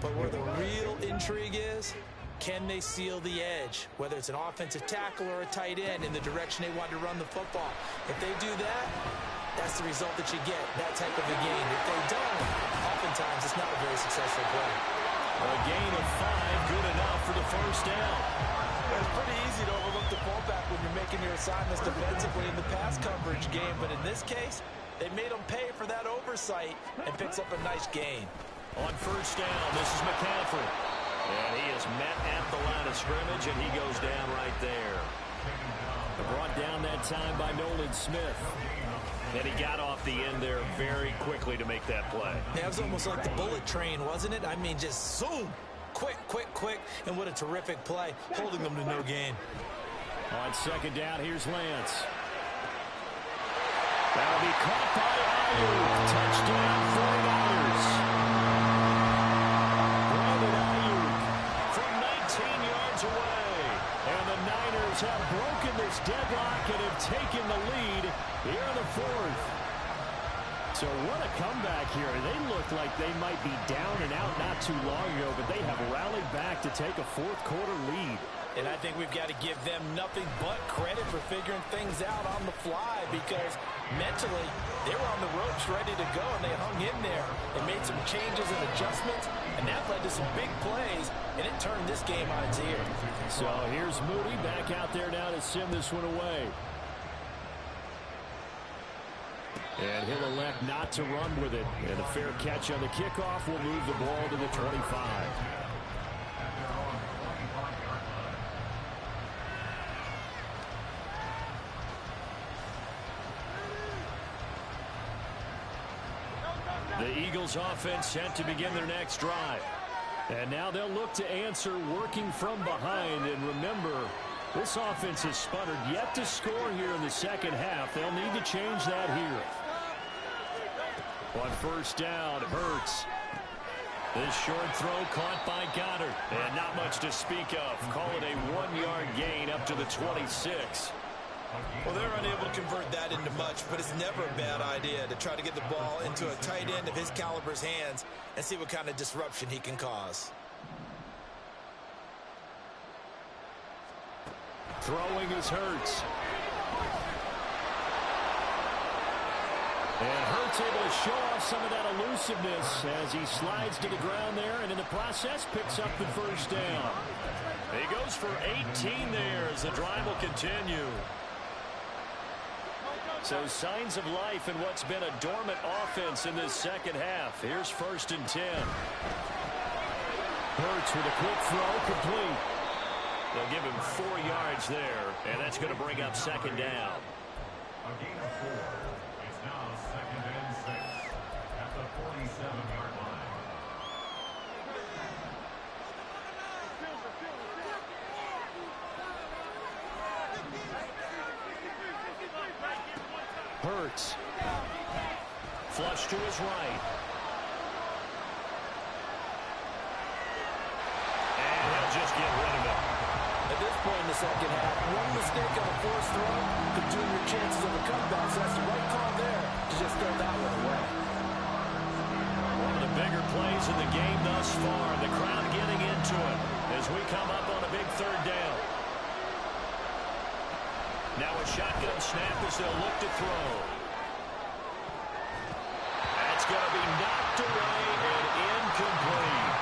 But where the real intrigue is, can they seal the edge, whether it's an offensive tackle or a tight end, in the direction they want to run the football? If they do that, that's the result that you get, that type of a game. If they don't, oftentimes it's not a very successful play. A gain of 5, good enough for the first down. It's pretty easy to overlook the fullback when you're making your assignments defensively in the pass coverage game, but in this case, they made them pay for that oversight and picks up a nice gain. On first down, this is McCaffrey. And he is met at the line of scrimmage, and he goes down right there. Brought down that time by Nolan Smith. And he got off the end there very quickly to make that play. That was almost like the bullet train, wasn't it? I mean, just zoom. Quick, quick, quick. And what a terrific play, holding them to no gain. On second down, here's Lance. That'll be caught by Ayuk. Touchdown, 49ers. Brandon Ayuk from 19 yards away. And the Niners have broken this deadlock and have taken the lead here in the fourth. So what a comeback here. They look like they might be down and out not too long ago, but they have rallied back to take a fourth-quarter lead. And I think we've got to give them nothing but credit for figuring things out on the fly, because mentally they were on the ropes ready to go, and they hung in there and made some changes and adjustments, and that led to some big plays, and it turned this game on its ear. So here's Moody back out there now to send this one away. And he'll elect not to run with it. And a fair catch on the kickoff will move the ball to the 25. The Eagles offense set to begin their next drive. And now they'll look to answer working from behind. And remember, this offense has sputtered yet to score here in the second half. They'll need to change that here. On first down, Hurts. This short throw caught by Goddard. And not much to speak of. Call it a 1-yard gain up to the 26. Well, they're unable to convert that into much, but it's never a bad idea to try to get the ball into a tight end of his caliber's hands and see what kind of disruption he can cause. Throwing is Hurts. And Hurts able to show off some of that elusiveness as he slides to the ground there, and in the process picks up the first down. He goes for 18 there as the drive will continue. So signs of life in what's been a dormant offense in this second half. Here's 1st and 10. Hurts with a quick throw, complete. They'll give him 4 yards there, and that's going to bring up 2nd down. A gain of 4. It's now 2nd and 6 at the 47-yard line. Hurts. Flush to his right. And he'll just get rid of it. At this point in the second half, one mistake on a forced throw could doom your chances of a comeback. So that's the right call there to just throw that one away. One of the bigger plays in the game thus far. The crowd getting into it as we come up on a big 3rd down. Now a shotgun snap as they'll look to throw. That's going to be knocked away and incomplete.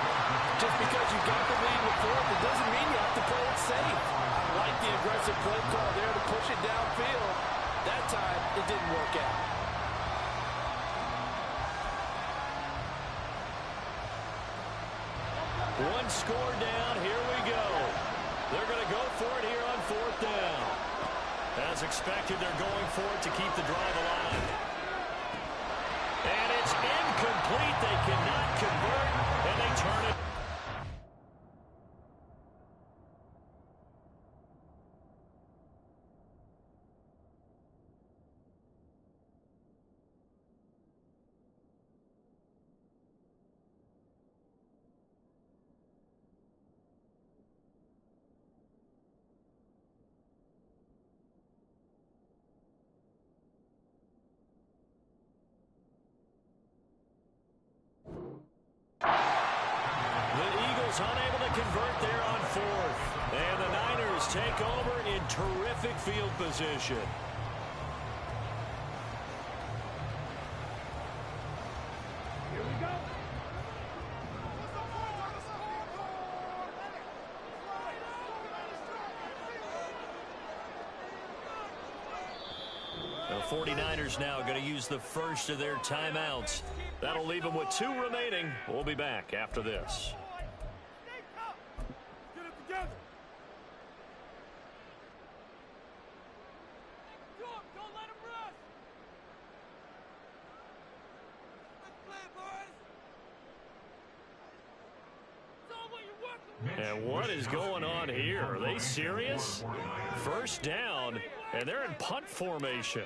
Just because you got the lead with 4th, it doesn't mean you have to play it safe. I like the aggressive play call there to push it downfield. That time, it didn't work out. One score down. Here we go. They're going to go for it here on 4th down. As expected, they're going for it to keep the drive alive. And it's incomplete. They cannot convert, and they turn it. Unable to convert there on 4th. And the Niners take over in terrific field position. Here we go. The 49ers now going to use the first of their timeouts. That'll leave them with 2 remaining. We'll be back after this. And what is going on here? Are they serious? 1st down, and they're in punt formation.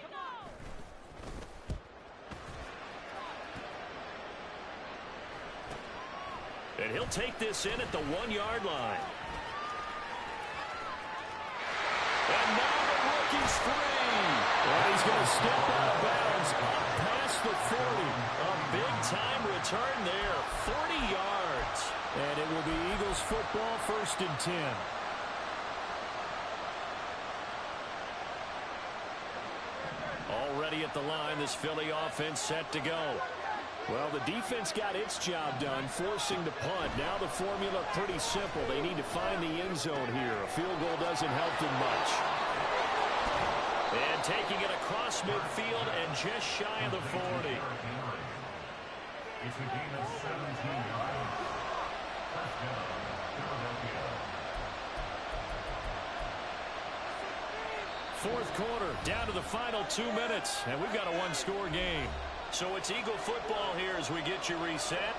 And he'll take this in at the 1-yard line. And now the rookie's free. Well, he's going to step out of bounds up past the 40. A big-time return there, 40 yards. And it will be Eagles football, 1st and 10. Already at the line, this Philly offense set to go. Well, the defense got its job done, forcing the punt. Now the formula pretty simple. They need to find the end zone here. A field goal doesn't help them much. And taking it across midfield and just shy of the 40. It's a gain of 17 yards. 1st down, Philadelphia. 4th quarter, down to the final 2 minutes, and we've got a 1-score game. So it's Eagle football here as we get you reset.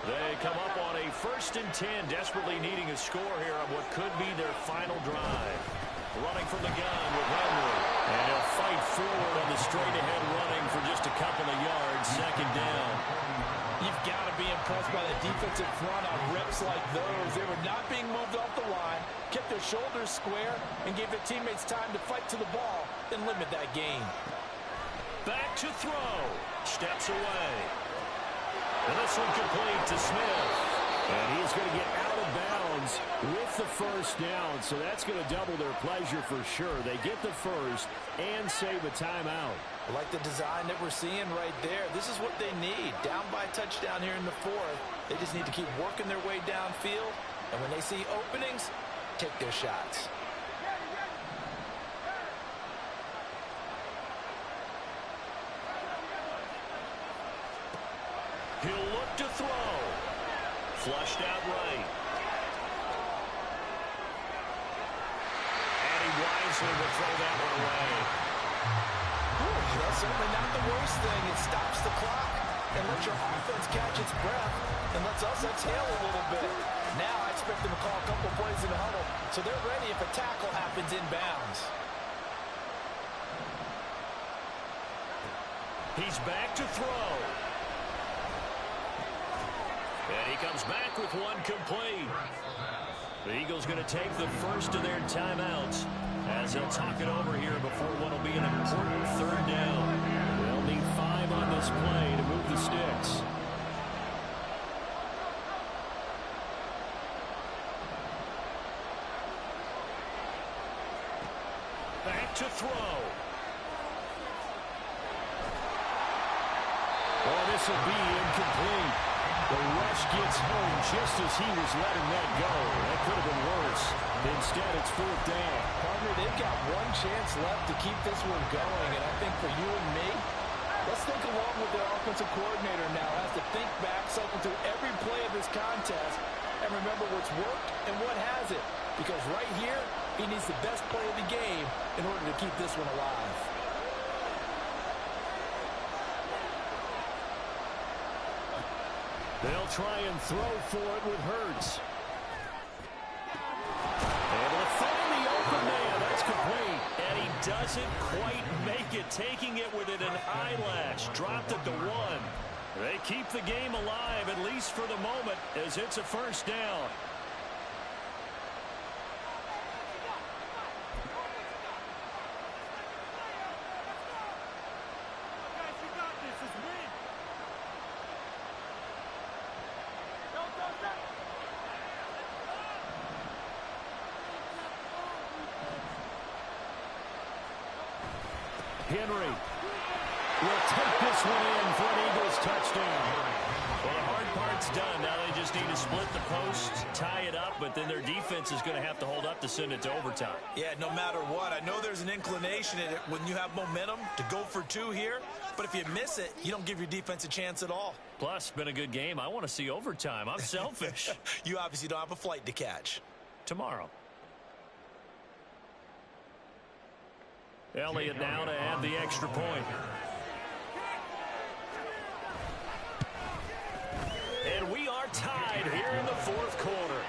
They come up on a 1st and 10, desperately needing a score here on what could be their final drive. Running from the gun with Henry. And he'll fight forward on the straight-ahead running for just a couple of yards, 2nd down. You've got to be impressed by the defensive front on reps like those. They were not being moved off the line, kept their shoulders square, and gave their teammates time to fight to the ball, then limit that gain. Back to throw. Steps away. And this one complete to Smith. And he's going to get out of bounds with the 1st down, so that's going to double their pleasure for sure. They get the 1st and save a timeout. I like the design that we're seeing right there. This is what they need. Down by a touchdown here in the 4th. They just need to keep working their way downfield. And when they see openings, take their shots. Flushed out right. And he wisely will throw that one away. That's certainly not the worst thing. It stops the clock and lets your offense catch its breath and lets us exhale a little bit. Now I expect them to call a couple plays in the huddle so they're ready if a tackle happens inbounds. He's back to throw. And he comes back with one complete. The Eagles going to take the first of their timeouts as they'll talk it over here before what will be an important third down. They'll need 5 on this play to move the sticks. Back to throw. Oh, this will be incomplete. The rush gets home just as he was letting that go. That could have been worse. Instead, it's 4th down. Partner, they've got one chance left to keep this one going, and I think for you and me, let's think along with their offensive coordinator now. Has to think back, cycle through every play of this contest, and remember what's worked and what hasn't. Because right here, he needs the best play of the game in order to keep this one alive. They'll try and throw for it with Hurts. Able to find the open man. That's complete. And he doesn't quite make it, taking it within an eyelash. Dropped it to 1. They keep the game alive, at least for the moment, as it's a first down. Henry will take this one in for an Eagles touchdown. Well, the hard part's done. Now they just need to split the post, tie it up, but then their defense is going to have to hold up to send it to overtime. Yeah, no matter what. I know there's an inclination in it when you have momentum to go for 2 here, but if you miss it, you don't give your defense a chance at all. Plus, been a good game. I want to see overtime. I'm selfish. You obviously don't have a flight to catch. Tomorrow. Elliott now to add the extra point. And we are tied here in the 4th quarter.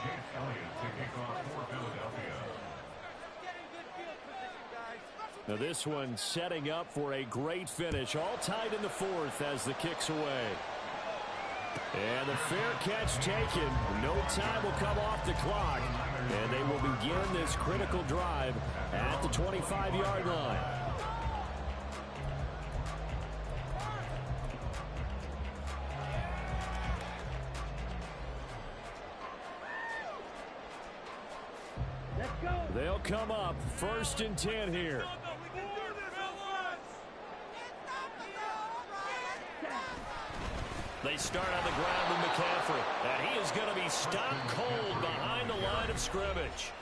Jake Elliott to kick off for Philadelphia. Now this one setting up for a great finish. All tied in the 4th as the kick's away. And the fair catch taken. No time will come off the clock. And they will begin this critical drive at the 25-yard line. Let's go. They'll come up 1st and 10 here. They start on the ground with McCaffrey. And he is going to be stopped cold behind the line of scrimmage.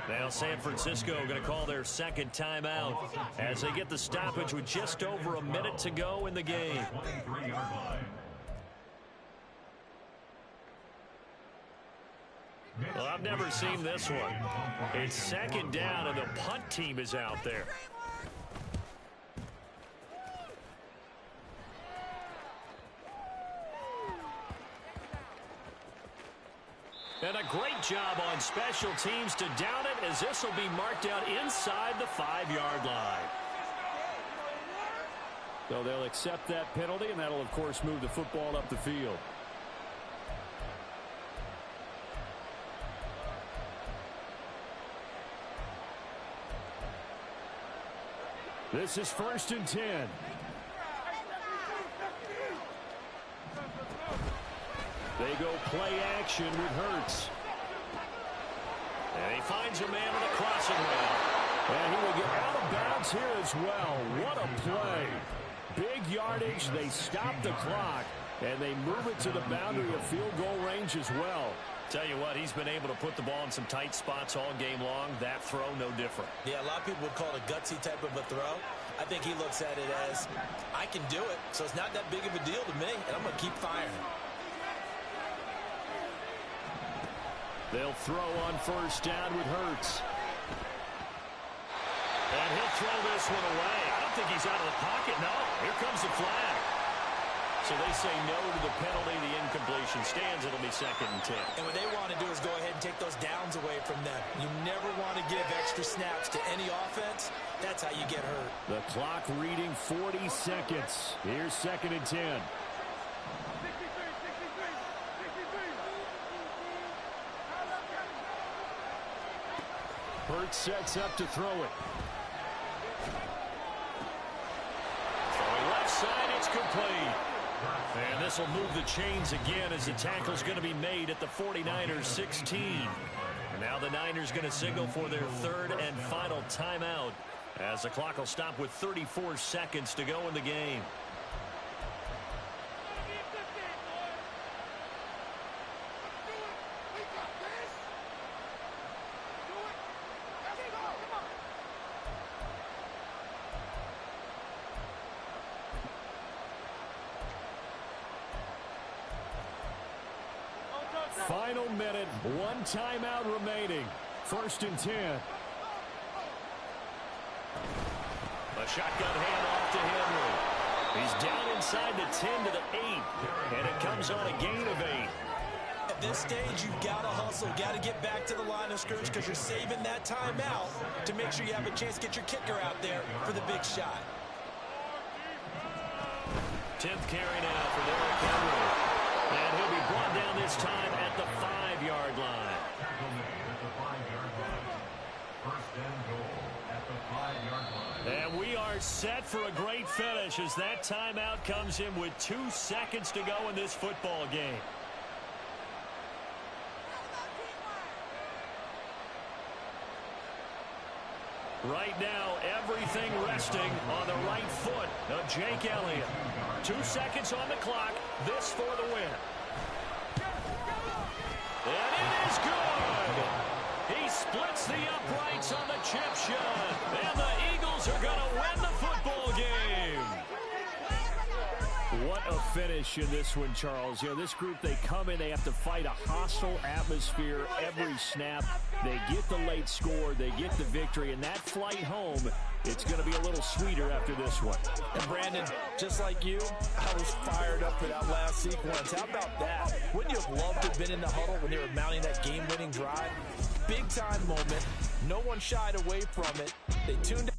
Now San Francisco going to call their 2nd timeout as they get the stoppage with just over a minute to go in the game. 23-yard line. Well, I've never seen this one. It's 2nd down and the punt team is out there. And a great job on special teams to down it, as this will be marked out inside the 5-yard line. So they'll accept that penalty, and that'll, of course, move the football up the field. This is 1st and 10. They go play action with Hurts. And he finds a man on the crossing route. And he will get out of bounds here as well. What a play. Big yardage. They stop the clock. And they move it to the boundary of field goal range as well. Tell you what, he's been able to put the ball in some tight spots all game long. That throw, no different. Yeah, a lot of people would call it a gutsy type of a throw. I think he looks at it as, I can do it, so it's not that big of a deal to me, and I'm going to keep firing. They'll throw on first down with Hurts. And he'll throw this one away. I don't think he's out of the pocket. No, here comes the flag. So they say no to the penalty. The incompletion stands. It'll be 2nd and 10. And what they want to do is go ahead and take those downs away from them. You never want to give extra snaps to any offense. That's how you get hurt. The clock reading 40 seconds. Here's 2nd and 10. Hurts sets up to throw it. Throwing left side, it's complete. And this will move the chains again as the tackle's going to be made at the 49ers 16. And now the Niners going to signal for their 3rd and final timeout as the clock will stop with 34 seconds to go in the game. Final minute, 1 timeout remaining. 1st and 10. A shotgun handoff to Henry. He's down inside the 10 to the 8. And it comes on a gain of 8. At this stage, you've got to hustle. Got to get back to the line of scrimmage because you're saving that timeout to make sure you have a chance to get your kicker out there for the big shot. 10th carry now for Derrick Henry. And he'll be brought down this time at the 5-yard line. At the 5-yard line. 1st and goal at the 5-yard line. And we are set for a great finish as that timeout comes in with 2 seconds to go in this football game. Right now, everything resting on the right foot of Jake Elliott. 2 seconds on the clock. This for the win. And it is good. He splits the uprights on the chip shot. And the Eagles are going to win the football game. What a finish in this one, Charles. You know, this group, they come in, they have to fight a hostile atmosphere every snap. They get the late score, they get the victory, and that flight home, it's going to be a little sweeter after this one. And Brandon, just like you, I was fired up for that last sequence. How about that? Wouldn't you have loved to have been in the huddle when they were mounting that game-winning drive? Big-time moment. No one shied away from it. They tuned